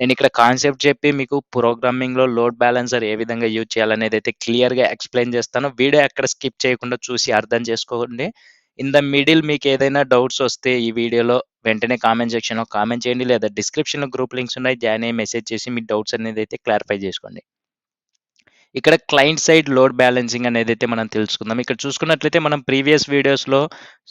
నేను ఇక్కడ కాన్సెప్ట్ చెప్పి మీకు ప్రోగ్రామింగ్‌లో లోడ్ బ్యాలెన్సర్ ఏ విధంగా యూజ్ చేయాలనేదైతే క్లియర్‌గా ఎక్స్‌ప్లెయిన్ చేస్తాను. వీడియో ఎక్కడ స్కిప్ చేయకుండా చూసి అర్థం చేసుకోండి. ఇన్ ద మిడిల్ మీకు ఏదైనా డౌట్స్ వస్తే ఈ వీడియోలో వెంటనే కామెంట్ సెక్షన్‌లో కామెంట్ చేయండి. లేదా డిస్క్రిప్షన్‌లో గ్రూప్ లింక్స్ ఉన్నాయి. జాయిన్ అయ్యి మెసేజ్ చేసి మీ డౌట్స్ అనేదైతే క్లారిఫై చేసుకోండి. ఇక్కడ క్లయింట్ సైడ్ లోడ్ బ్యాలెన్సింగ్ అనేదైతే మనం తెలుసుకుందాం. ఇక్కడ చూసుకున్నట్లయితే మనం ప్రీవియస్ వీడియోస్‌లో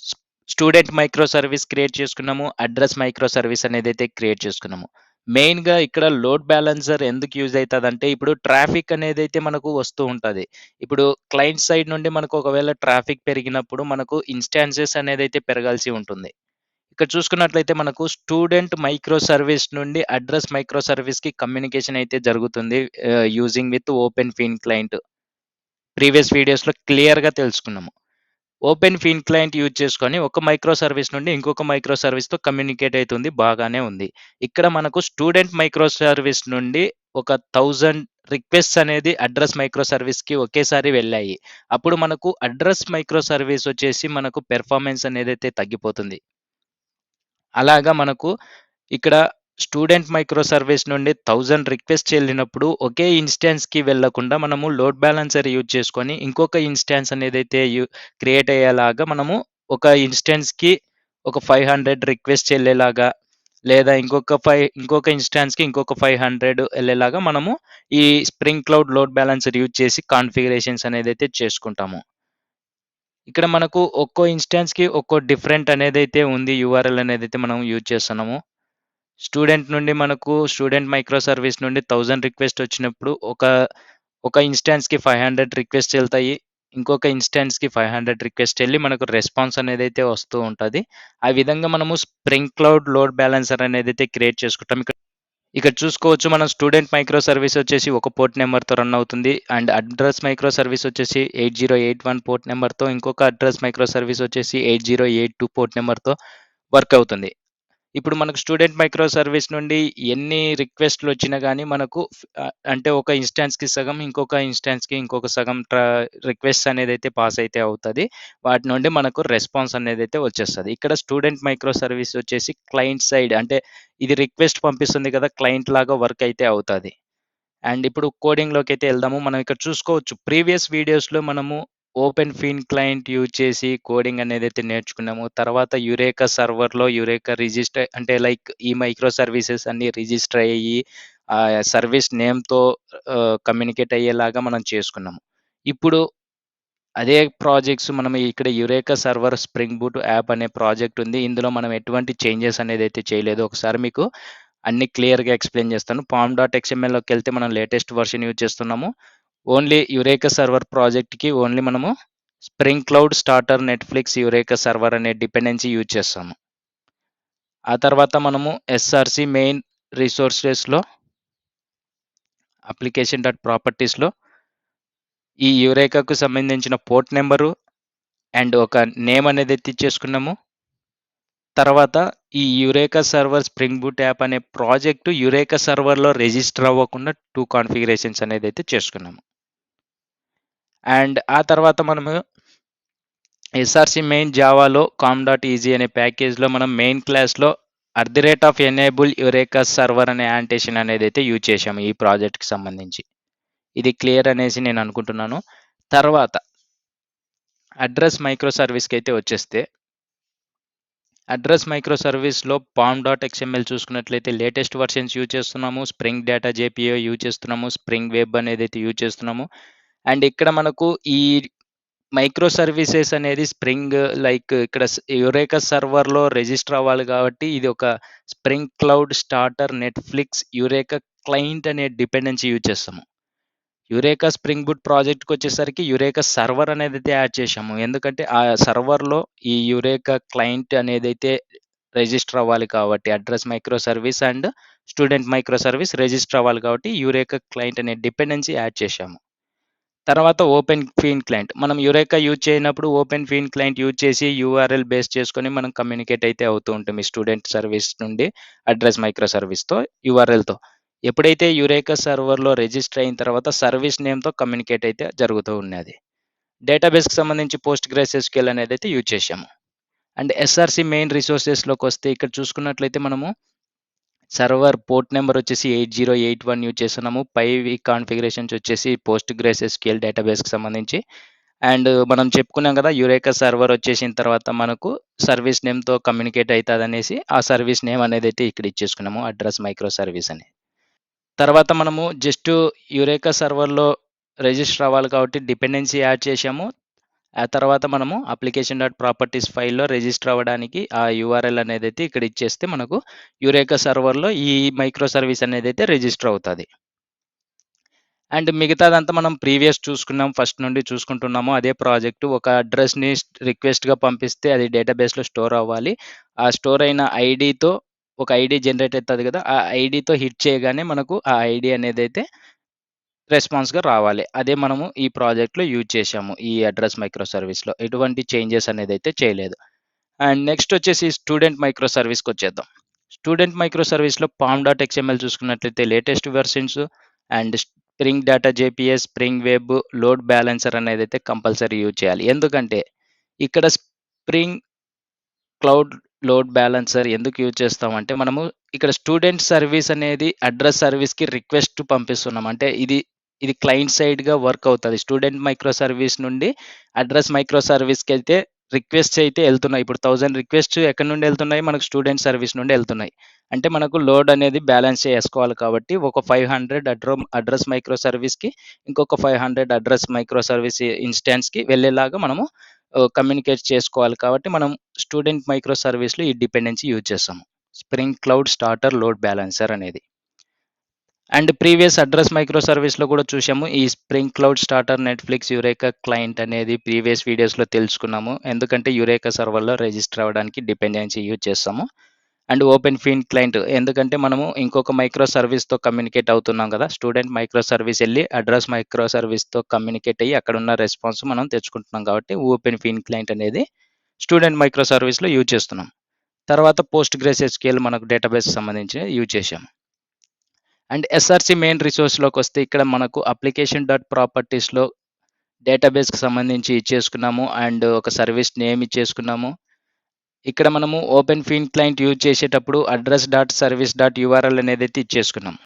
స్ స్టూడెంట్ మైక్రో సర్వీస్ క్రియేట్ చేసుకున్నాము. అడ్రెస్ మైక్రో సర్వీస్ అనేదైతే క్రియేట్ చేసుకున్నాము. మెయిన్‌గా ఇక్కడ లోడ్ బ్యాలెన్సర్ ఎందుకు యూజ్ అయితదంటే, ఇప్పుడు ట్రాఫిక్ అనేదైతే మనకు వస్తూ ఉంటది. ఇప్పుడు క్లయింట్ సైడ్ నుండి మనకు ఒకవేళ ట్రాఫిక్ పెరిగినప్పుడు మనకు ఇన్‌స్టాన్సెస్ అనేదైతే పెరగాల్సి ఉంటుంది. ఇక్కడ చూసుకున్నట్లయితే మనకు స్టూడెంట్ మైక్రో సర్వీస్ నుండి అడ్రెస్ మైక్రో సర్వీస్‌కి కమ్యూనికేషన్ అయితే జరుగుతుంది. Using with open feign client. Previous వీడియోస్‌లో క్లియర్‌గా తెలుసుకున్నాము. ఓపెన్ ఫీన్ క్లయింట్ యూజ్ చేసుకొని ఒక మైక్రో సర్వీస్ నుండి ఇంకొక మైక్రో సర్వీస్‌తో కమ్యూనికేట్ అయితుంది. బాగానే ఉంది. ఇక్కడ మనకు స్టూడెంట్ మైక్రో సర్వీస్ నుండి ఒక 1000 రిక్వెస్ట్స్ అనేది అడ్రెస్ మైక్రో సర్వీస్‌కి ఒకేసారి వెళ్ళాయి. అప్పుడు మనకు అడ్రెస్ మైక్రో సర్వీస్ వచ్చేసి మనకు పెర్ఫార్మన్స్ అనేదైతే తగ్గిపోతుంది. అలాగా మనకు ఇక్కడ స్టూడెంట్ మైక్రో సర్వీస్ నుండి 1000 రిక్వెస్ట్స్ ఎళ్ళినప్పుడు ఒకే ఇన్‌స్టాన్స్‌కి వెళ్ళకుండా మనము లోడ్ బ్యాలెన్సర్ యూజ్ చేసుకొని ఇంకొక ఇన్‌స్టాన్స్ అనేదైతే క్రియేట్ అయ్యేలాగా మనము ఒక ఇన్‌స్టాన్స్‌కి ఒక 500 రిక్వెస్ట్స్ ఎళ్ళేలాగా, లేదా ఇంకొక ఇన్‌స్టాన్స్‌కి ఇంకొక 500 ఎళ్ళేలాగా మనము ఈ spring cloud load balancer use చేసి కాన్ఫిగరేషన్స్ అనేదైతే చేసుకుంటాము. ఇక్కడ మనకు ఒక్కో ఇన్‌స్టాన్స్‌కి ఒక్కో డిఫరెంట్ అనేదైతే ఉంది. యూఆర్ఎల్ అనేదైతే మనం యూజ్ చేస్తున్నాము. స్టూడెంట్ మైక్రో సర్వీస్ నుండి 1000 రిక్వెస్ట్ వచ్చినప్పుడు ఒక ఇన్‌స్టాన్స్‌కి 500 రిక్వెస్ట్స్ ఎళ్తాయి. ఇంకొక ఇన్‌స్టాన్స్‌కి 500 రిక్వెస్ట్ ఎళ్లి మనకు రెస్పాన్స్ అనేదైతే వస్తూ ఉంటది. ఆ విధంగా మనము స్ప్రింగ్ క్లౌడ్ లోడ్ బ్యాలెన్సర్ అనేదైతే క్రియేట్ చేసుకుంటాం. ఇక్కడ చూసుకోవచ్చు, మనం స్టూడెంట్ మైక్రో సర్వీస్ వచ్చేసి ఒక పోర్ట్ నెంబర్‌తో రన్ అవుతుంది. అండ్ అడ్రెస్ మైక్రో సర్వీస్ వచ్చేసి 8081 పోర్ట్ నెంబర్‌తో, ఇంకొక అడ్రెస్ మైక్రో సర్వీస్ వచ్చేసి 8082 పోర్ట్ నెంబర్‌తో వర్క్ అవుతుంది. ఇప్పుడు మనకు స్టూడెంట్ మైక్రో సర్వీస్ నుండి ఎన్ని రిక్వెస్ట్‌లొచ్చినా గానీ మనకు అంటే ఒక ఇన్‌స్టాన్స్‌కి సగం, ఇంకొక ఇన్‌స్టాన్స్‌కి ఇంకొక సగం రిక్వెస్ట్ అనేదైతే పాస్ అయితే అవుతది. వాటి నుండి మనకు రెస్పాన్స్ అనేదైతే వచ్చేస్తది. ఇక్కడ స్టూడెంట్ మైక్రో సర్వీస్ వచ్చేసి క్లయింట్ సైడ్, అంటే ఇది రిక్వెస్ట్ పంపిస్తుంది కదా! క్లయింట్ లాగా వర్క్ అయితే అవుతది. అండ్ ఇప్పుడు కోడింగ్‌లోకైతే ఎళ్దాము. మనం ఇక్కడ చూసుకోవచ్చు, ప్రీవియస్ వీడియోస్‌లో మనము ఓపెన్ ఫీన్ క్లయింట్ యూజ్ చేసి కోడింగ్ అనేదైతే నేర్చుకున్నాము. తర్వాత యురేకా సర్వర్‌లో యురేకా రిజిస్టర్, అంటే లైక్ ఈ మైక్రో సర్వీసెస్ అన్నీ రిజిస్టర్ అయ్యి సర్వీస్ నేమ్‌తో కమ్యూనికేట్ అయ్యేలాగా మనం చేసుకున్నాము. ఇప్పుడు అదే ప్రాజెక్ట్స్ మనం ఇక్కడ Eureka server spring boot app అనే ప్రాజెక్ట్ ఉంది. ఇందులో మనం ఎటువంటి చేంజెస్ అనేదైతే చేయలేదు. ఒకసారి మీకు అన్నీ క్లియర్‌గా ఎక్స్‌ప్లెయిన్ చేస్తాను. పామ్ డాట్ ఎక్స్ఎంఎల్‌లోకెళ్తే మనం లేటెస్ట్ వెర్షన్ యూజ్ చేస్తున్నాము. ఓన్లీ యురేకా సర్వర్ ప్రాజెక్ట్‌కి ఓన్లీ మనము spring cloud starter netflix eureka server అనే డిపెండెన్సీ యూజ్ చేస్తాము. ఆ తర్వాత మనము ఎస్ఆర్‌సి మెయిన్ రిసోర్సెస్‌లో అప్లికేషన్ డాట్ ప్రాపర్టీస్‌లో ఈ యురేకాకు సంబంధించిన పోర్ట్ నంబరు అండ్ ఒక నేమ్ అనేదైతే ఇచ్చేసుకున్నాము. తర్వాత ఈ eureka server spring boot app అనే ప్రాజెక్ట్ యురేకా సర్వర్‌లో రిజిస్టర్ అవ్వకుండా 2 కాన్ఫిగరేషన్స్ అనేదైతే చేసుకున్నాము. అండ్ ఆ తర్వాత మనము ఎస్ఆర్‌సి మెయిన్ జావాలో కామ్ డాట్ ఈజీ అనే ప్యాకేజ్‌లో మనం మెయిన్ క్లాస్‌లో @ఎనేబుల్ యురేకా సర్వర్ అనే యాంటేషన్ అనేదైతే యూజ్ చేశాము ఈ ప్రాజెక్ట్‌కి సంబంధించి. ఇది క్లియర్ అనేసి నేను అనుకుంటున్నాను. తర్వాత అడ్రెస్ మైక్రో సర్వీస్‌కైతే వచ్చేస్తే, అడ్రెస్ మైక్రో సర్వీస్‌లో పామ్ డాట్ ఎక్స్ఎంఎల్ చూసుకున్నట్లయితే లేటెస్ట్ వెర్షన్స్ యూజ్ చేస్తున్నాము. స్ప్రింగ్ డేటా జేపీఓ యూజ్ చేస్తున్నాము. స్ప్రింగ్ వెబ్ అనేదైతే యూజ్ చేస్తున్నాము. అండ్ ఇక్కడ మనకు ఈ మైక్రో సర్వీసెస్ అనేది స్ప్రింగ్ లైక్ ఇక్కడ యురేకా సర్వర్‌లో రిజిస్టర్ అవ్వాలి కాబట్టి ఇది ఒక spring cloud starter netflix eureka client అనే డిపెండెన్సీ యూజ్ చేస్తాము. యురేకా స్ప్రింగ్ బూట్ ప్రాజెక్ట్‌కొచ్చేసరికి యురేకా సర్వర్ అనేదైతే యాడ్ చేశాము. ఎందుకంటే ఆ సర్వర్‌లో ఈ యురేకా క్లయింట్ అనేదైతే రిజిస్టర్ అవ్వాలి కాబట్టి, address micro service and student micro service register అవ్వాలి కాబట్టి యురేకా క్లయింట్ అనే డిపెండెన్సీ యాడ్ చేశాము. తర్వాత ఓపెన్ ఫీన్ క్లయింట్. మనం యురేకా యూజ్ చేయనప్పుడు ఓపెన్ ఫీన్ క్లయింట్ యూజ్ చేసి యూఆర్ఎల్ బేస్ చేసుకొని మనం కమ్యూనికేట్ అయితే అవుతూ ఉంటుంది. స్టూడెంట్ సర్వీస్ నుండి అడ్రెస్ మైక్రో సర్వీస్‌తో యూఆర్ఎల్‌తో. ఎప్పుడైతే యురేకా సర్వర్‌లో రిజిస్టర్ అయిన తర్వాత సర్వీస్ నేమ్‌తో కమ్యూనికేట్ అయితే జరుగుతూ ఉన్నది. డేటాబేస్‌కి సంబంధించి పోస్ట్‌గ్రెస్ఎస్‌క్యూఎల్ అనేదైతే యూజ్ చేశాము. అండ్ ఎస్ఆర్‌సి మెయిన్ రిసోర్సెస్‌లోకొస్తే ఇక్కడ చూసుకున్నట్లయితే మనము సర్వర్ పోర్ట్ నెంబర్ వచ్చేసి 8081 యూజ్ చేస్తున్నాము. పై కాన్ఫిగరేషన్స్ వచ్చేసి పోస్ట్‌గ్రెస్‌ఎస్‌క్యూఎల్ డేటాబేస్‌కి సంబంధించి. అండ్ మనం చెప్పుకున్నాం కదా! యురేకా సర్వర్ వచ్చేసిన తర్వాత మనకు సర్వీస్ నేమ్‌తో కమ్యూనికేట్ అయితదనేసి, ఆ సర్వీస్ నేమ్ అనేదైతే ఇక్కడ ఇచ్చేసుకున్నాము. అడ్రెస్ మైక్రో సర్వీస్ అని. తర్వాత మనము జస్ట్ యురేకా సర్వర్‌లో రిజిస్టర్ అవ్వాలి కాబట్టి డిపెండెన్సీ యాడ్ చేశాము. ఆ తర్వాత మనము అప్లికేషన్ డాట్ ప్రాపర్టీస్ ఫైల్‌లో రిజిస్టర్ అవ్వడానికి ఆ యూఆర్ఎల్ అనేదైతే ఇక్కడ ఇచ్చేస్తే మనకు యురేకా సర్వర్‌లో ఈ మైక్రో సర్వీస్ అనేదైతే రిజిస్టర్ అవుతది. అండ్ మిగతాదంతా మనం ప్రీవియస్ చూసుకున్నాం. ఫస్ట్ నుండి చూసుకుంటున్నాము. అదే ప్రాజెక్ట్. ఒక అడ్రెస్‌ని రిక్వెస్ట్‌గా పంపిస్తే అది డేటాబేస్‌లో స్టోర్ అవ్వాలి. ఆ స్టోర్ అయిన ఐడీతో ఒక ఐడీ జనరేట్ అయితది కదా! ఆ ఐడీతో హిట్ చేయగానే మనకు ఆ ఐడీ అనేదైతే రెస్పాన్స్‌గా రావాలి. అదే మనము ఈ ప్రాజెక్ట్‌లో యూజ్ చేశాము. ఈ అడ్రెస్ మైక్రో సర్వీస్‌లో. ఎటువంటి చేంజెస్ అనేదైతే చేయలేదు. అండ్ నెక్స్ట్ వచ్చేసి స్టూడెంట్ మైక్రో సర్వీస్‌కొచ్చేద్దాం. స్టూడెంట్ మైక్రో సర్వీస్‌లో పామ్ డాట్ ఎక్స్ఎంఎల్ చూసుకున్నట్లయితే latest versions and spring data JPA, spring web, load balancer అనేదైతే కంపల్సరీ యూజ్ చేయాలి. ఎందుకంటే ఇక్కడ స్ప్రింగ్ క్లౌడ్ లోడ్ బ్యాలెన్సర్ ఎందుకు యూజ్ చేస్తామంటే మనము ఇక్కడ స్టూడెంట్ సర్వీస్ అనేది అడ్రెస్ సర్వీస్‌కి రిక్వెస్ట్ పంపిస్తున్నాం. అంటే ఇది క్లయింట్ సైడ్‌గా వర్క్ అవుతది. స్టూడెంట్ మైక్రో సర్వీస్ నుండి అడ్రెస్ మైక్రో సర్వీస్‌కైతే రిక్వెస్ట్స్ అయితే ఎళ్తున్నాయి. ఇప్పుడు 1000 రిక్వెస్ట్స్ ఎక్కడి నుండి ఎళ్తున్నాయి? మనకు స్టూడెంట్ సర్వీస్ నుండి ఎళ్తున్నాయి. అంటే మనకు లోడ్ అనేది బ్యాలెన్స్ చేసుకోవాలి కాబట్టి ఒక 500 అడ్రెస్ మైక్రో సర్వీస్‌కి, ఇంకొక 500 అడ్రెస్ మైక్రో సర్వీస్ ఇన్‌స్టాన్స్‌కి వెళ్ళేలాగా మనము కమ్యూనికేట్ చేసుకోవాలి కాబట్టి మనం స్టూడెంట్ మైక్రో సర్వీస్‌లో ఈ డిపెండెన్సీ యూజ్ చేస్తాము. Spring cloud starter load balancer అనేది. అండ్ ప్రీవియస్ అడ్రెస్ మైక్రో సర్వీస్‌లో కూడా చూసాము. ఈ spring cloud starter, netflix, eureka client అనేది ప్రీవియస్ వీడియోస్‌లో తెలుసుకున్నాము. ఎందుకంటే యురేకా సర్వర్‌లో రిజిస్టర్ అవ్వడానికి డిపెండెన్సీ యూజ్ చేస్తాము. అండ్ ఓపెన్ ఫీన్ క్లయింట్ ఎందుకంటే మనము ఇంకొక మైక్రో సర్వీస్‌తో కమ్యూనికేట్ అవుతున్నాం కదా! స్టూడెంట్ మైక్రో సర్వీస్ ఎళ్లి అడ్రెస్ మైక్రో సర్వీస్‌తో కమ్యూనికేట్ అయ్యి అక్కడున్న రెస్పాన్స్ మనం తెచ్చుకుంటున్నాం కాబట్టి ఓపెన్ ఫీన్ క్లయింట్ అనేది స్టూడెంట్ మైక్రో సర్వీస్‌లో యూజ్ చేస్తున్నాం. తర్వాత పోస్ట్‌గ్రెస్‌ఎస్‌క్యూఎల్ మనకు డేటాబేస్‌కి సంబంధించి యూజ్ చేశాము. అండ్ ఎస్ఆర్‌సి మెయిన్ రిసోర్స్‌లోకొస్తే ఇక్కడ మనకు అప్లికేషన్ డాట్ ప్రాపర్టీస్‌లో డేటాబేస్‌కి సంబంధించి ఇచ్చేసుకున్నాము. అండ్ ఒక సర్వీస్ నేమ్ ఇచ్చేసుకున్నాము. ఇక్కడ మనము ఓపెన్ ఫీన్ క్లయింట్ యూజ్ చేసేటప్పుడు address dot service dot URL అనేదైతే ఇచ్చేసుకున్నాం.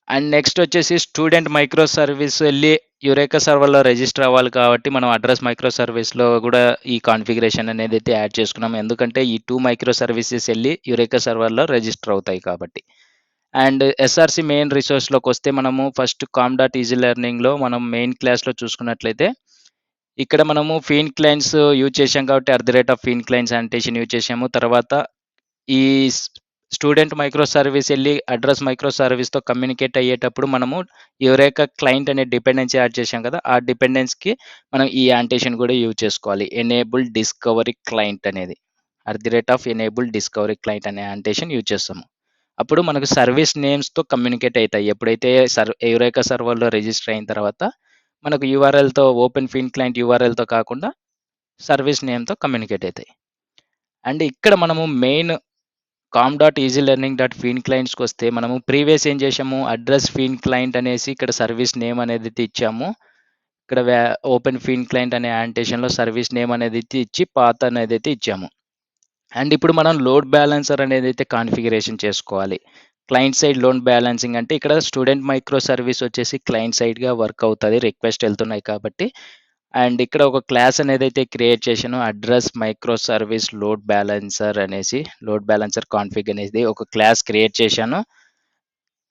అండ్ నెక్స్ట్ వచ్చేసి స్టూడెంట్ మైక్రో సర్వీస్ ఎళ్లి యురేకా సర్వర్‌లో రిజిస్టర్ అవ్వాలి కాబట్టి మనం అడ్రెస్ మైక్రో సర్వీస్‌లో గూడా ఈ కాన్ఫిగరేషన్ అనేదైతే యాడ్ చేసుకున్నాం. ఎందుకంటే ఈ 2 మైక్రో సర్వీసెస్ ఎళ్లి యురేకా సర్వర్‌లో రిజిస్టర్ అవుతాయి కాబట్టి. అండ్ ఎస్ఆర్‌సి మెయిన్ రిసోర్స్‌లోకొస్తే మనము ఫస్ట్ కామ్ డాట్ ఈజీ లెర్నింగ్‌లో మనం మెయిన్ క్లాస్‌లో చూసుకున్నట్లయితే ఇక్కడ మనము ఫీన్ క్లయింట్స్ యూజ్ చేశాం కాబట్టి ఫీన్ క్లయింట్స్ అంటేషన్ యూజ్ చేశాము. తర్వాత ఈ స్టూడెంట్ మైక్రో సర్వీస్ ఎళ్లి అడ్రెస్ మైక్రో సర్వీస్‌తో కమ్యూనికేట్ అయ్యేటప్పుడు మనము యురేకా క్లయింట్ అనే డిపెండెన్సీ యాడ్ చేశాం కదా! ఆ డిపెండెన్స్‌కి మనం ఈ యాంటేషన్ కూడా యూజ్ చేసుకోవాలి. ఎనేబుల్ డిస్కవరీ క్లయింట్ అనేది. ఎనేబుల్ డిస్కవరీ క్లయింట్ అనే యాంటేషన్ యూజ్ చేస్తాము. అప్పుడు మనకు సర్వీస్ నేమ్స్‌తో కమ్యూనికేట్ అయితాయి. ఎప్పుడైతే యురేకా సర్వర్‌లో రిజిస్టర్ అయిన తర్వాత మనకు యూఆర్ఎల్‌తో ఓపెన్ ఫీన్ క్లయింట్ యూఆర్ఎల్‌తో కాకుండా సర్వీస్ నేమ్‌తో కమ్యూనికేట్ అయితాయి. అండ్ ఇక్కడ మనము main com dot easy learning dot feign క్లయింట్స్‌కొస్తే మనము ప్రీవియస్ ఏం చేశాము అడ్రెస్ ఫీన్ క్లయింట్ అనేసి ఇక్కడ సర్వీస్ నేమ్ అనేదైతే ఇచ్చాము. ఇక్కడ ఓపెన్ ఫీన్ క్లయింట్ అనే యాంటేషన్‌లో సర్వీస్ నేమ్ అనేదైతే ఇచ్చి పాత్ అనేదైతే ఇచ్చాము. అండ్ ఇప్పుడు మనం లోడ్ బ్యాలెన్సర్ అనేదైతే కాన్ఫిగరేషన్ చేసుకోవాలి. క్లయింట్ సైడ్ లోడ్ బ్యాలెన్సింగ్ అంటే ఇక్కడ స్టూడెంట్ మైక్రో సర్వీస్ వచ్చేసి క్లయింట్ సైడ్‌గా వర్క్ అవుతది. రిక్వెస్ట్ ఎళ్తున్నాయి కాబట్టి. అండ్ ఇక్కడ ఒక క్లాస్ అనేదైతే క్రియేట్ చేశానో address micro service load balancer అనేసి లోడ్ బ్యాలెన్సర్ కాన్ఫిగ్ అనేది ఒక క్లాస్ క్రియేట్ చేశాను.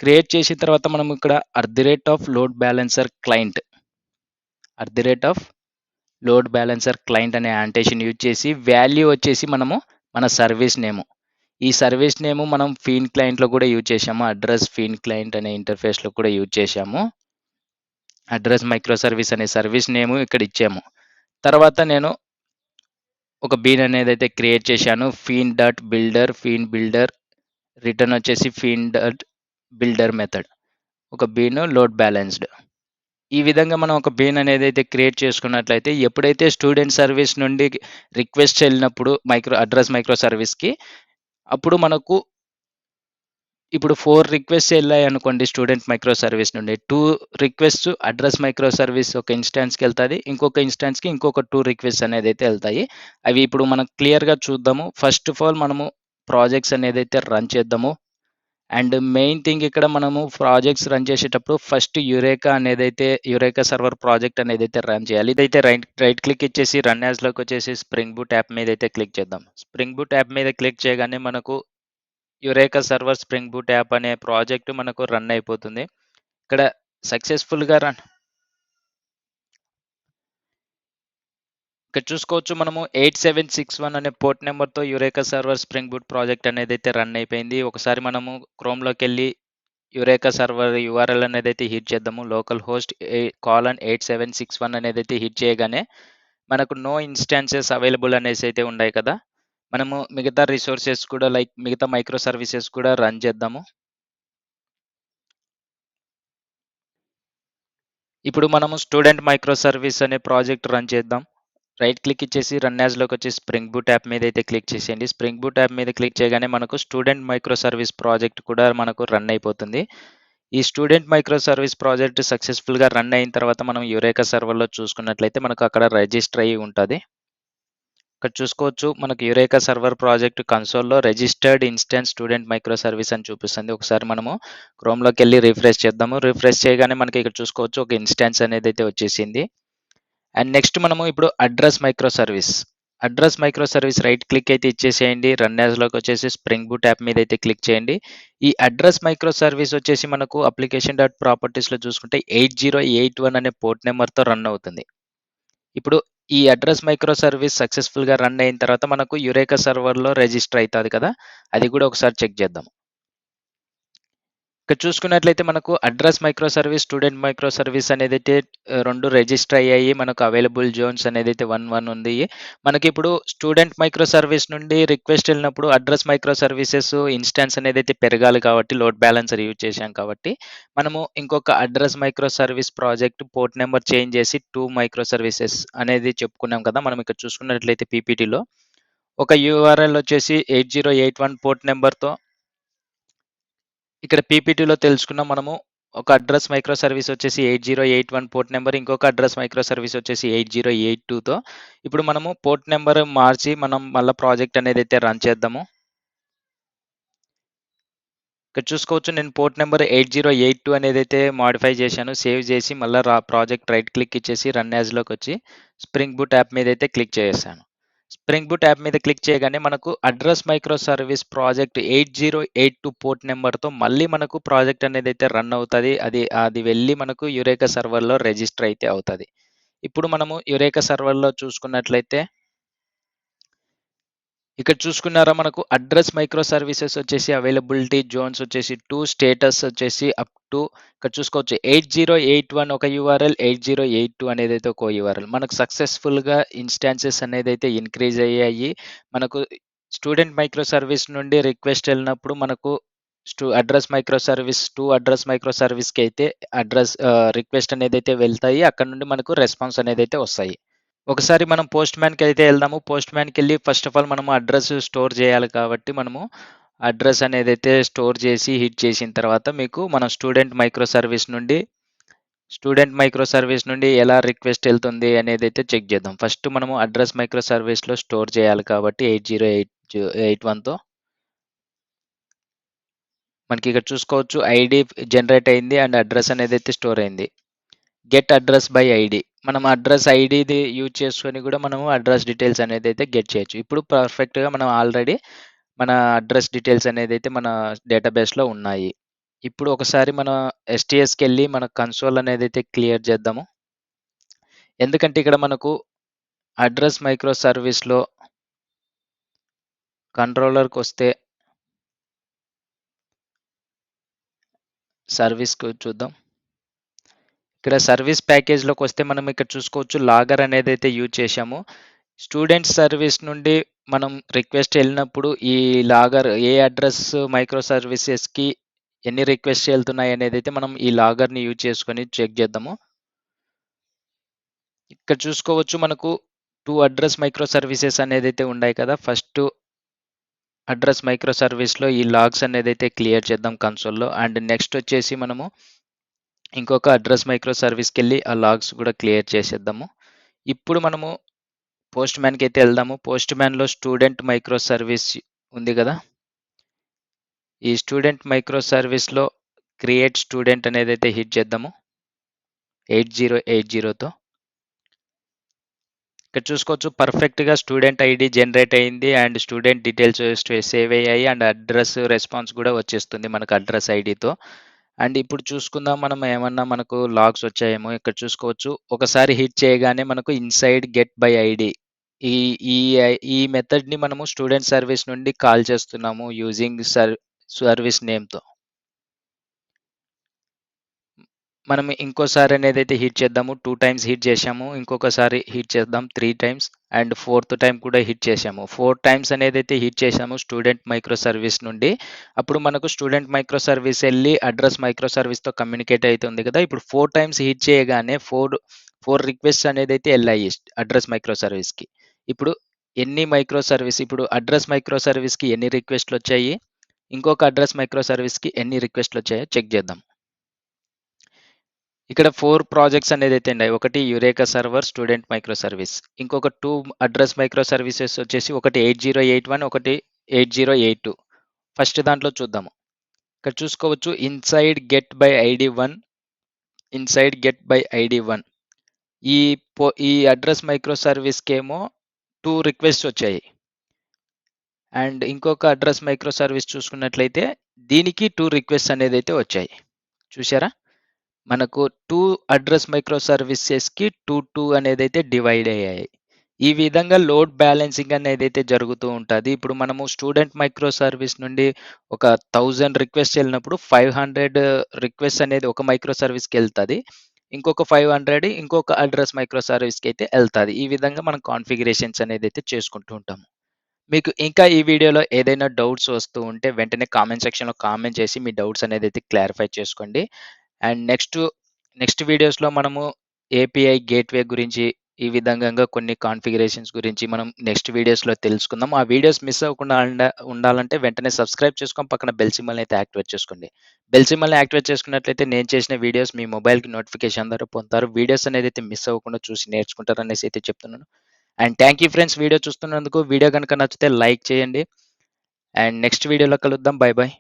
క్రియేట్ చేసిన తర్వాత మనం ఇక్కడ load balancer client load balancer client అనే యాంటేషన్ యూజ్ చేసి వాల్యూ వచ్చేసి మనము మన సర్వీస్ నేమ్. ఈ సర్వీస్ నేమ్ మనం ఫీన్ క్లయింట్‌లో కూడా యూజ్ చేశాము. అడ్రెస్ ఫీన్ క్లయింట్ అనే ఇంటర్ఫేస్‌లో కూడా యూజ్ చేశాము. అడ్రెస్ మైక్రో సర్వీస్ అనే సర్వీస్ నేమ్ ఇక్కడ ఇచ్చాము. తర్వాత నేను ఒక బీన్ అనేదైతే క్రియేట్ చేశాను. ఫీన్ బిల్డర్ రిటర్న్ వచ్చేసి ఫీన్ డాట్ బిల్డర్ మెథడ్. ఒక బీన్ లోడ్ బ్యాలెన్స్డ్. ఈ విధంగా మనం ఒక బీన్ అనేదైతే క్రియేట్ చేసుకున్నట్లయితే ఎప్పుడైతే స్టూడెంట్ సర్వీస్ నుండి రిక్వెస్ట్ ఎళ్ళినప్పుడు అడ్రెస్ మైక్రో సర్వీస్‌కి అప్పుడు మనకు ఇప్పుడు 4 రిక్వెస్ట్స్ ఎళ్ళాయనుకోండి స్టూడెంట్ మైక్రో సర్వీస్ నుండి. 2 రిక్వెస్ట్స్ అడ్రెస్ మైక్రో సర్వీస్ ఒక ఇన్‌స్టాన్స్‌కెళ్తది. ఇంకొక ఇన్‌స్టాన్స్‌కి ఇంకొక 2 రిక్వెస్ట్స్ అనేదైతే ఎళ్తాయి. అవి ఇప్పుడు మనం క్లియర్‌గా చూద్దాము. ఫస్ట్ ఆఫ్ ఆల్ మనము ప్రాజెక్ట్స్ అనేదైతే రన్ చేద్దాము. అండ్ మెయిన్ థింగ్ ఇక్కడ మనము ప్రాజెక్ట్స్ రన్ చేసేటప్పుడు ఫస్ట్ యురేకా సర్వర్ ప్రాజెక్ట్ అనేదైతే రన్ చేయాలి. ఇదైతే రైట్ క్లిక్ ఇచ్చేసి రన్ యాజ్‌లోకి వచ్చేసి స్ప్రింగ్ బూట్ యాప్ మీదైతే క్లిక్ చేద్దాం. స్ప్రింగ్ బూట్ యాప్ మీద క్లిక్ చేయగానే మనకు eureka server spring boot app అనే ప్రాజెక్ట్ మనకు రన్ అయిపోతుంది. ఇక్కడ సక్సెస్‌ఫుల్‌గా ఇక్కడ చూసుకోవచ్చు మనము 8761 అనే పోర్ట్ నెంబర్‌తో eureka server spring boot project అనేదైతే రన్ అయిపోయింది. ఒకసారి మనము క్రోమ్‌లోకెళ్ళి యురేకా సర్వర్ యూఆర్ఎల్ అనేదైతే హిట్ చేద్దాము. లోకల్ హోస్ట్ కోలన్ 8761 అనేదైతే హిట్ చేయగానే మనకు నో ఇన్‌స్టాన్సెస్ అవైలబుల్ అనేసైతే ఉన్నాయి కదా! మనము మిగతా రిసోర్సెస్ కూడా లైక్ మిగతా మైక్రో సర్వీసెస్ కూడా రన్ చేద్దాము. ఇప్పుడు మనము స్టూడెంట్ మైక్రో సర్వీస్ అనే ప్రాజెక్ట్ రన్ చేద్దాం. రైట్ క్లిక్ ఇచ్చేసి రన్ యాజ్‌లోకి వచ్చి స్ప్రింగ్ బూట్ యాప్ మీద అయితే క్లిక్ చేసేయండి. స్ప్రింగ్ బూట్ యాప్ మీద క్లిక్ చేయగానే మనకు స్టూడెంట్ మైక్రో సర్వీస్ ప్రాజెక్ట్ కూడా మనకు రన్ అయిపోతుంది. ఈ స్టూడెంట్ మైక్రో సర్వీస్ ప్రాజెక్ట్ సక్సెస్‌ఫుల్‌గా రన్ అయిన తర్వాత మనం యురేకా సర్వర్‌లో చూసుకున్నట్లయితే మనకు అక్కడ రిజిస్టర్ అయ్యి ఉంటది. ఇక్కడ చూసుకోవచ్చు మనకు యురేకా సర్వర్ ప్రాజెక్ట్ కన్సోల్‌లో registered instance student micro service అని చూపిస్తుంది. ఒకసారి మనము క్రోమ్‌లోకెళ్ళి రిఫ్రెష్ చేద్దాము. రిఫ్రెష్ చేయగానే మనకి ఇక్కడ చూసుకోవచ్చు ఒక ఇన్‌స్టాన్స్ అనేదైతే వచ్చేసింది. అండ్ నెక్స్ట్ మనము ఇప్పుడు address micro service right click అయితే ఇచ్చేసేయండి. రన్ యాజ్‌లోకి వచ్చేసి స్ప్రింగ్ బూట్ యాప్ మీద అయితే క్లిక్ చేయండి. ఈ అడ్రస్ మైక్రో సర్వీస్ వచ్చేసి మనకు అప్లికేషన్ డాట్ ప్రాపర్టీస్‌లో చూసుకుంటే 8081 అనే పోర్ట్ నెంబర్‌తో రన్ అవుతుంది. ఇప్పుడు ఈ అడ్రస్ మైక్రో సర్వీస్ సక్సెస్‌ఫుల్‌గా రన్ అయిన తర్వాత మనకు యురేకా సర్వర్‌లో రిజిస్టర్ అయితది కదా! అది కూడా ఒకసారి చెక్ చేద్దాం. ఇక్కడ చూసుకున్నట్లయితే మనకు address micro service, student micro service అనేదైతే 2 రిజిస్టర్ అయ్యాయి. మనకు అవైలబుల్ జోన్స్ అనేదైతే 1 ఉంది. మనకిప్పుడు స్టూడెంట్ మైక్రో సర్వీస్ నుండి రిక్వెస్ట్ వెళ్ళినప్పుడు అడ్రస్ మైక్రో సర్వీసెస్ ఇన్‌స్టాన్స్ అనేదైతే పెరగాలి కాబట్టి లోడ్ బ్యాలెన్సర్ యూజ్ చేశాం కాబట్టి, మనము ఇంకొక address micro service project port number change చేసి 2 మైక్రో సర్వీసెస్ అనేది చెప్పుకున్నాం కదా! మనం ఇక్కడ చూసుకున్నట్లయితే పీపీటీలో ఒక యూఆర్ఎల్ వచ్చేసి 8081 పోర్ట్ నంబర్‌తో ఇక్కడ పీపీటీలో తెలుసుకున్నాం మనము. ఒక అడ్రస్ మైక్రో సర్వీస్ వచ్చేసి 8081 పోర్ట్ నంబర్, ఇంకొక అడ్రస్ మైక్రో సర్వీస్ వచ్చేసి 8082తో ఇప్పుడు మనము పోర్ట్ నంబర్ మార్చి మనం మళ్ళా ప్రాజెక్ట్ అనేదైతే రన్ చేద్దాము. ఇక్కడ చూసుకోవచ్చు నేను పోర్ట్ నంబర్ 8082 అనేదైతే మోడిఫై చేశాను. సేవ్ చేసి మళ్ళా ప్రాజెక్ట్ రైట్ క్లిక్ ఇచ్చేసి రన్ యాజ్‌లోకి వచ్చి స్ప్రింగ్ బూట్ యాప్ మీద అయితే క్లిక్ చేసేసాను. స్ప్రింగ్ బూట్ యాప్ మీద క్లిక్ చేయగానే మనకు address micro service project 8082 port నంబర్‌తో మళ్ళీ మనకు ప్రాజెక్ట్ అనేదైతే రన్ అవుతది. అది వెళ్ళి మనకు యురేకా సర్వర్‌లో రిజిస్టర్ అయితే అవుతది. ఇప్పుడు మనము యురేకా సర్వర్‌లో చూసుకున్నట్లయితే ఇక్కడ చూసుకున్నారా మనకు అడ్రస్ మైక్రో సర్వీసెస్ వచ్చేసి అవైలబిలిటీ జోన్స్ వచ్చేసి 2 స్టేటస్ వచ్చేసి అప్ టు ఇక్కడ చూసుకోవచ్చు 8081 ఒక యూఆర్ఎల్ 8082 అనేదైతే ఒక యూఆర్ఎల్ మనకు సక్సెస్ఫుల్‌గా ఇన్‌స్టాన్సెస్ అనేదైతే ఇంక్రీజ్ అయ్యాయి. మనకు స్టూడెంట్ మైక్రో సర్వీస్ నుండి రిక్వెస్ట్ వెళ్ళినప్పుడు మనకు అడ్రస్ మైక్రో సర్వీస్‌కి అయితే రిక్వెస్ట్ అనేదైతే వెళ్తాయి. అక్కడ నుండి మనకు రెస్పాన్స్ అనేదైతే వస్తాయి. ఒకసారి మనం పోస్ట్ మ్యాన్‌కి అయితే ఎళ్దాము. పోస్ట్ మ్యాన్‌కెళ్ళి ఫస్ట్ ఆఫ్ ఆల్ మనము అడ్రెస్ స్టోర్ చేయాలి కాబట్టి మనము అడ్రెస్ అనేదైతే స్టోర్ చేసి హిట్ చేసిన తర్వాత మీకు మనం స్టూడెంట్ మైక్రో సర్వీస్ నుండి ఎలా రిక్వెస్ట్ ఎళ్తుంది అనేదైతే చెక్ చేద్దాం. ఫస్ట్ మనము అడ్రస్ మైక్రో సర్వీస్‌లో స్టోర్ చేయాలి కాబట్టి 8081తో మనకి ఇక్కడ చూసుకోవచ్చు ఐడీ జనరేట్ అయింది అండ్ అడ్రెస్ అనేదైతే స్టోర్ అయింది. Get address by ID. మనం అడ్రస్ ఐడీది యూజ్ చేసుకొని కూడా మనము అడ్రస్ డీటెయిల్స్ అనేదైతే గెట్ చేయొచ్చు. ఇప్పుడు పర్ఫెక్ట్‌గా మనం ఆల్రెడీ మన అడ్రస్ డీటెయిల్స్ అనేదైతే మన డేటాబేస్‌లో ఉన్నాయి. ఇప్పుడు ఒకసారి మన ఎస్‌టీఎస్‌కెళ్ళి మన కన్సోల్ అనేదైతే క్లియర్ చేద్దాము. ఎందుకంటే ఇక్కడ మనకు అడ్రస్ మైక్రో సర్వీస్‌లో కంట్రోలర్‌కొస్తే సర్వీస్‌కి చూద్దాం. ఇక్కడ సర్వీస్ ప్యాకేజ్‌లోకొస్తే మనం ఇక్కడ చూసుకోవచ్చు లాగర్ అనేదైతే యూజ్ చేశాము. స్టూడెంట్ సర్వీస్ నుండి మనం రిక్వెస్ట్ ఎళ్ళినప్పుడు ఈ లాగర్ ఏ అడ్రస్ మైక్రో సర్వీసెస్‌కి ఎన్ని రిక్వెస్ట్స్ ఎళ్తున్నాయి అనేదైతే మనం ఈ లాగర్‌ని యూజ్ చేసుకొని చెక్ చేద్దాము. ఇక్కడ చూసుకోవచ్చు మనకు 2 అడ్రస్ మైక్రో సర్వీసెస్ అనేదైతే ఉన్నాయి కదా! ఫస్ట్ అడ్రస్ మైక్రో సర్వీస్‌లో ఈ లాగ్స్ అనేదైతే క్లియర్ చేద్దాం కన్సోల్‌లో. అండ్ నెక్స్ట్ వచ్చేసి మనము ఇంకొక అడ్రస్ మైక్రో సర్వీస్‌కెళ్ళి ఆ లాగ్స్ కూడా క్లియర్ చేసేద్దాము. ఇప్పుడు మనము పోస్ట్ మ్యాన్‌కి అయితే ఎళ్దాము. పోస్ట్ మ్యాన్‌లో స్టూడెంట్ మైక్రో సర్వీస్ ఉంది గదా! ఈ స్టూడెంట్ మైక్రో సర్వీస్‌లో క్రియేట్ స్టూడెంట్ అనేదైతే హిట్ చేద్దాము. 8080తో. ఇక్కడ చూసుకోవచ్చు పర్ఫెక్ట్‌గా స్టూడెంట్ ఐడీ జనరేట్ అయింది. అండ్ స్టూడెంట్ డీటెయిల్స్ సేవ్ అయ్యాయి. అండ్ అడ్రెస్ రెస్పాన్స్ కూడా వచ్చేస్తుంది మనకు అడ్రెస్ ఐడీతో. అండ్ ఇప్పుడు చూసుకుందాం మనం ఏమన్నా మనకు లాగ్స్ వచ్చాయేమో. ఇక్కడ చూసుకోవచ్చు ఒకసారి హిట్ చేయగానే మనకు ఇన్‌సైడ్ గెట్ బై ఐడీ ఈ ఈ ఈ మెథడ్‌ని మనము స్టూడెంట్ సర్వీస్ నుండి కాల్ చేస్తున్నాము యూజింగ్ సర్వీస్ నేమ్‌తో. మనం ఇంకోసారి అనేదైతే హిట్ చేద్దాము. 2 టైమ్స్ హిట్ చేశాము. ఇంకొకసారి హిట్ చేద్దాం 3 టైమ్స్. అండ్ ఫోర్త్ టైమ్ కూడా హిట్ చేశాము. 4 టైమ్స్ అనేదైతే హిట్ చేశాము స్టూడెంట్ మైక్రో సర్వీస్ నుండి. అప్పుడు మనకు స్టూడెంట్ మైక్రో సర్వీస్ ఎళ్లి అడ్రెస్ మైక్రో సర్వీస్‌తో కమ్యూనికేట్ అయితుంది కదా! ఇప్పుడు 4 టైమ్స్ హిట్ చేయగానే 4 రిక్వెస్ట్స్ అనేదైతే ఎళ్ళాయి అడ్రెస్ మైక్రో సర్వీస్‌కి. ఇప్పుడు ఇప్పుడు అడ్రెస్ మైక్రో సర్వీస్‌కి ఎన్ని రిక్వెస్ట్‌లొచ్చాయి? ఇంకొక అడ్రెస్ మైక్రో సర్వీస్‌కి ఎన్ని రిక్వెస్ట్‌లొచ్చాయో చెక్ చేద్దాం. ఇక్కడ 4 ప్రాజెక్ట్స్ అనేదైతే ఉన్నాయి. ఒకటి Eureka server student micro service. ఇంకొక 2 అడ్రెస్ మైక్రో సర్వీసెస్ వచ్చేసి ఒకటి 8081 ఒకటి 8082. ఫస్ట్ దాంట్లో చూద్దాము. ఇక్కడ చూసుకోవచ్చు ఇన్సైడ్ గెట్ బై ఐడీ 1 ఈ అడ్రెస్ మైక్రో సర్వీస్‌కేమో 2 రిక్వెస్ట్స్ వచ్చాయి. అండ్ ఇంకొక అడ్రెస్ మైక్రో సర్వీస్ చూసుకున్నట్లయితే దీనికి 2 రిక్వెస్ట్స్ అనేదైతే వచ్చాయి. చూసారా? మనకు 2 అడ్రెస్ మైక్రో సర్వీసెస్‌కి 2 అనేదైతే డివైడ్ అయ్యాయి. ఈ విధంగా లోడ్ బ్యాలెన్సింగ్ అనేదైతే జరుగుతూ ఉంటది. ఇప్పుడు మనము స్టూడెంట్ మైక్రో సర్వీస్ నుండి ఒక 1000 రిక్వెస్ట్స్ ఎళ్ళినప్పుడు 500 రిక్వెస్ట్స్ అనేది ఒక మైక్రో సర్వీస్‌కెళ్తది. ఇంకొక 500 ఇంకొక అడ్రెస్ మైక్రో సర్వీస్‌కైతే ఎళ్తది. ఈ విధంగా మనం కాన్ఫిగరేషన్స్ అనేదైతే చేసుకుంటూ ఉంటాము. మీకు ఇంకా ఈ వీడియోలో ఏదైనా డౌట్స్ వస్తూ ఉంటే వెంటనే కామెంట్ సెక్షన్‌లో కామెంట్ చేసి మీ డౌట్స్ అనేదైతే క్లారిఫై చేసుకోండి. అండ్ నెక్స్ట్ వీడియోస్‌లో మనము ఏపీఐ గేట్‌వే గురించి ఈ విధంగా కొన్ని కాన్ఫిగరేషన్స్ గురించి మనం నెక్స్ట్ వీడియోస్‌లో తెలుసుకుందాం. ఆ వీడియోస్ మిస్ అవ్వకుండా ఉండాలంటే వెంటనే సబ్స్క్రైబ్ చేసుకొని పక్కన బెల్ సింబల్‌ని అయితే యాక్టివేట్ చేసుకోండి. బెల్ సింబల్‌ని యాక్టివేట్ చేసుకున్నట్లయితే నేను చేసిన వీడియోస్ మీ మొబైల్‌కి నోటిఫికేషన్ ద్వారా పొందుతారు. వీడియోస్ అనేదైతే మిస్ అవ్వకుండా చూసి నేర్చుకుంటారనేసి అయితే చెప్తున్నాను. And thank you friends video చూస్తున్నందుకు. వీడియో గనుక నచ్చితే లైక్ చేయండి. అండ్ నెక్స్ట్ వీడియోలో కలుద్దాం. Bye by.